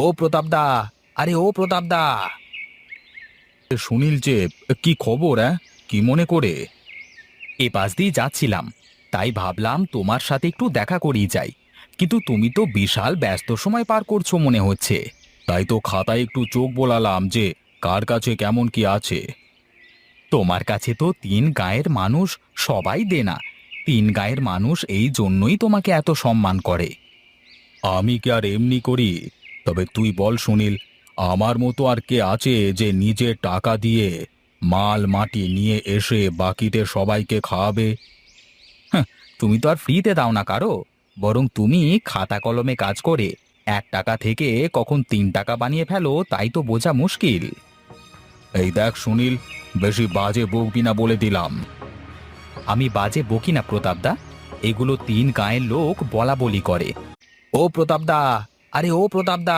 ও প্রতাপদা, আরে ও প্রতাপদা। সুনীল যে, কি খবর? কি মনে করে? এ পাশ দিয়ে যাচ্ছিলাম, তাই ভাবলাম তোমার সাথে একটু দেখা করেই যাই। কিন্তু তুমি তো বিশাল ব্যস্ত সময় পার করছো মনে হচ্ছে। তাই তো খাতায় একটু চোখ বোলালাম যে কার কাছে কেমন কি আছে। তোমার কাছে তো তিন গায়ের মানুষ, সবাই দেনা। তিন গায়ের মানুষ এই জন্যই তোমাকে এত সম্মান করে। আমি কি আর এমনি করি? তবে তুই বল সুনীল, আমার মতো আর কে আছে যে নিজের টাকা দিয়ে মাল মাটি নিয়ে এসে বাকিদের সবাইকে খাওয়াবে? হাহ, তুমি তো আর ফ্রিতে দাও না কারো। বরং তুমি খাতা কলমে কাজ করে 1 টাকা থেকে কখন 3 টাকা বানিয়ে ফেলো, তাই তো বোঝা মুশকিল। এই দেখ সুনীল, বেশি বাজে বকবি না বলে দিলাম। আমি বাজে বকি না প্রতাপদা, এগুলো তিন গায়ের লোক বলা বলি করে। ও প্রতাপদা, আরে ও প্রতাপদা।